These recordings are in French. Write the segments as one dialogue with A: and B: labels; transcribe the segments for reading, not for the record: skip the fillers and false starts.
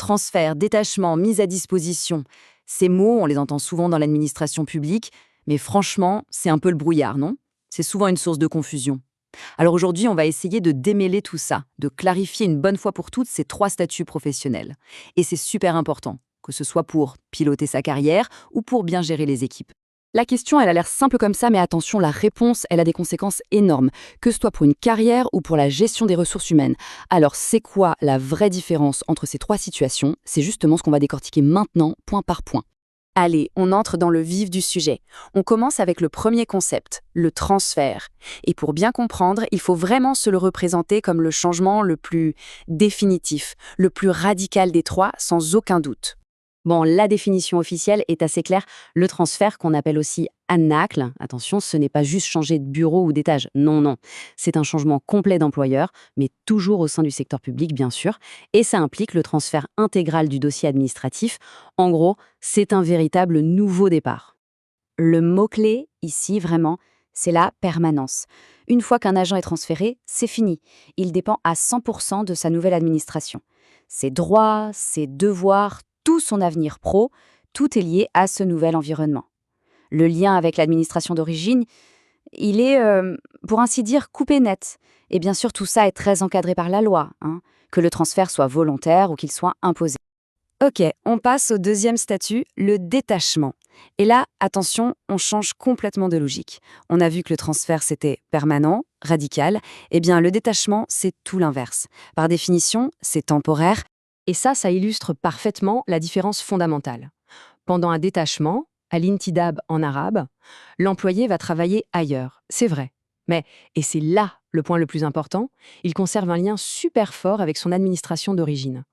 A: Transfert, détachement, mise à disposition. Ces mots, on les entend souvent dans l'administration publique, mais franchement, c'est un peu le brouillard, non? C'est souvent une source de confusion. Alors aujourd'hui, on va essayer de démêler tout ça, de clarifier une bonne fois pour toutes ces trois statuts professionnels. Et c'est super important, que ce soit pour piloter sa carrière ou pour bien gérer les équipes. La question, elle a l'air simple comme ça, mais attention, la réponse, elle a des conséquences énormes, que ce soit pour une carrière ou pour la gestion des ressources humaines. Alors, c'est quoi la vraie différence entre ces trois situations? C'est justement ce qu'on va décortiquer maintenant, point par point. Allez, on entre dans le vif du sujet. On commence avec le premier concept, le transfert. Et pour bien comprendre, il faut vraiment se le représenter comme le changement le plus définitif, le plus radical des trois, sans aucun doute. Bon, la définition officielle est assez claire. Le transfert, qu'on appelle aussi annacle, attention, ce n'est pas juste changer de bureau ou d'étage. Non, non. C'est un changement complet d'employeur, mais toujours au sein du secteur public, bien sûr. Et ça implique le transfert intégral du dossier administratif. En gros, c'est un véritable nouveau départ. Le mot-clé, ici, vraiment, c'est la permanence. Une fois qu'un agent est transféré, c'est fini. Il dépend à 100% de sa nouvelle administration. Ses droits, ses devoirs, tout son avenir pro, tout est lié à ce nouvel environnement. Le lien avec l'administration d'origine, il est, pour ainsi dire, coupé net. Et bien sûr, tout ça est très encadré par la loi, hein, que le transfert soit volontaire ou qu'il soit imposé. Ok, on passe au deuxième statut, le détachement. Et là, attention, on change complètement de logique. On a vu que le transfert, c'était permanent, radical. Eh bien, le détachement, c'est tout l'inverse. Par définition, c'est temporaire. Et ça illustre parfaitement la différence fondamentale. Pendant un détachement, à l'intidab en arabe, l'employé va travailler ailleurs, c'est vrai. Mais, et c'est là le point le plus important, il conserve un lien super fort avec son administration d'origine.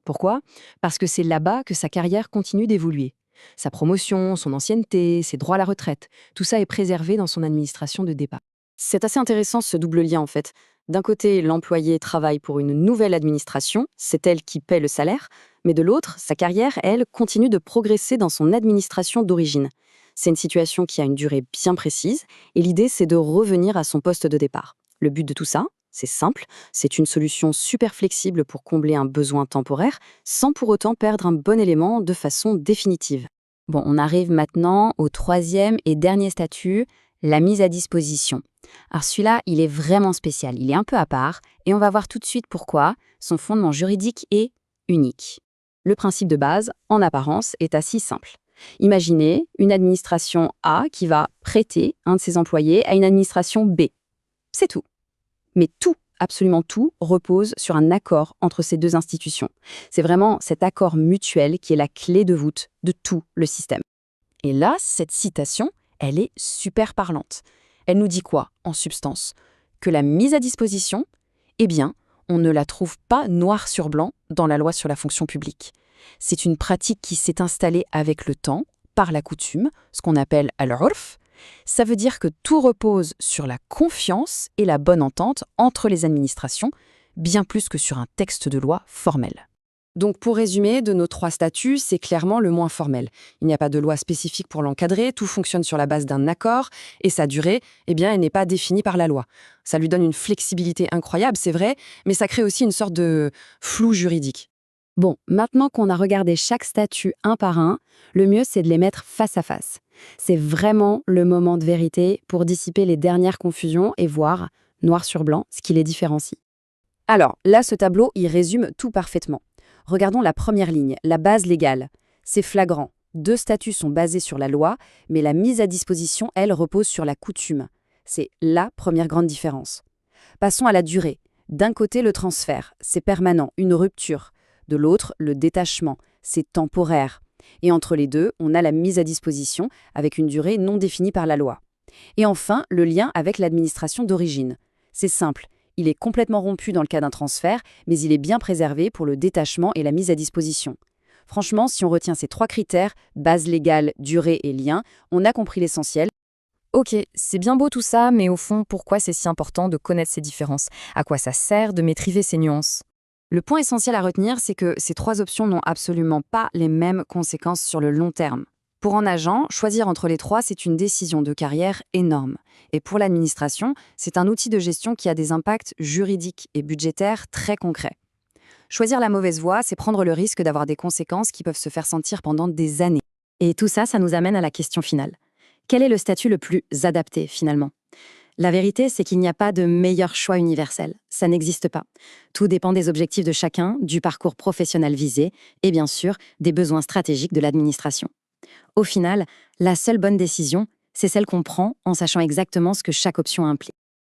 A: Pourquoi? Parce que c'est là-bas que sa carrière continue d'évoluer. Sa promotion, son ancienneté, ses droits à la retraite, tout ça est préservé dans son administration de départ. C'est assez intéressant ce double lien en fait. D'un côté, l'employé travaille pour une nouvelle administration, c'est elle qui paie le salaire, mais de l'autre, sa carrière, elle, continue de progresser dans son administration d'origine. C'est une situation qui a une durée bien précise, et l'idée, c'est de revenir à son poste de départ. Le but de tout ça, c'est simple, c'est une solution super flexible pour combler un besoin temporaire, sans pour autant perdre un bon élément de façon définitive. Bon, on arrive maintenant au troisième et dernier statut, la mise à disposition. Alors celui-là, il est vraiment spécial, il est un peu à part, et on va voir tout de suite pourquoi son fondement juridique est unique. Le principe de base, en apparence, est assez simple. Imaginez une administration A qui va prêter un de ses employés à une administration B. C'est tout. Mais tout, absolument tout, repose sur un accord entre ces deux institutions. C'est vraiment cet accord mutuel qui est la clé de voûte de tout le système. Et là, cette citation, elle est super parlante. Elle nous dit quoi, en substance? Que la mise à disposition, eh bien, on ne la trouve pas noir sur blanc dans la loi sur la fonction publique. C'est une pratique qui s'est installée avec le temps, par la coutume, ce qu'on appelle al-urf. Ça veut dire que tout repose sur la confiance et la bonne entente entre les administrations, bien plus que sur un texte de loi formel. Donc pour résumer, de nos trois statuts, c'est clairement le moins formel. Il n'y a pas de loi spécifique pour l'encadrer, tout fonctionne sur la base d'un accord, et sa durée, eh bien, elle n'est pas définie par la loi. Ça lui donne une flexibilité incroyable, c'est vrai, mais ça crée aussi une sorte de flou juridique. Bon, maintenant qu'on a regardé chaque statut un par un, le mieux c'est de les mettre face à face. C'est vraiment le moment de vérité pour dissiper les dernières confusions et voir, noir sur blanc, ce qui les différencie. Alors, là, ce tableau, il résume tout parfaitement. Regardons la première ligne, la base légale. C'est flagrant. Deux statuts sont basés sur la loi, mais la mise à disposition, elle, repose sur la coutume. C'est la première grande différence. Passons à la durée. D'un côté, le transfert, c'est permanent, une rupture. De l'autre, le détachement, c'est temporaire. Et entre les deux, on a la mise à disposition, avec une durée non définie par la loi. Et enfin, le lien avec l'administration d'origine. C'est simple. Il est complètement rompu dans le cas d'un transfert, mais il est bien préservé pour le détachement et la mise à disposition. Franchement, si on retient ces trois critères, base légale, durée et lien, on a compris l'essentiel. Ok, c'est bien beau tout ça, mais au fond, pourquoi c'est si important de connaître ces différences? À quoi ça sert de maîtriser ces nuances? Le point essentiel à retenir, c'est que ces trois options n'ont absolument pas les mêmes conséquences sur le long terme. Pour un agent, choisir entre les trois, c'est une décision de carrière énorme. Et pour l'administration, c'est un outil de gestion qui a des impacts juridiques et budgétaires très concrets. Choisir la mauvaise voie, c'est prendre le risque d'avoir des conséquences qui peuvent se faire sentir pendant des années.
B: Et tout ça, ça nous amène à la question finale. Quel est le statut le plus adapté, finalement? La vérité, c'est qu'il n'y a pas de meilleur choix universel. Ça n'existe pas. Tout dépend des objectifs de chacun, du parcours professionnel visé et bien sûr des besoins stratégiques de l'administration. Au final, la seule bonne décision, c'est celle qu'on prend en sachant exactement ce que chaque option implique.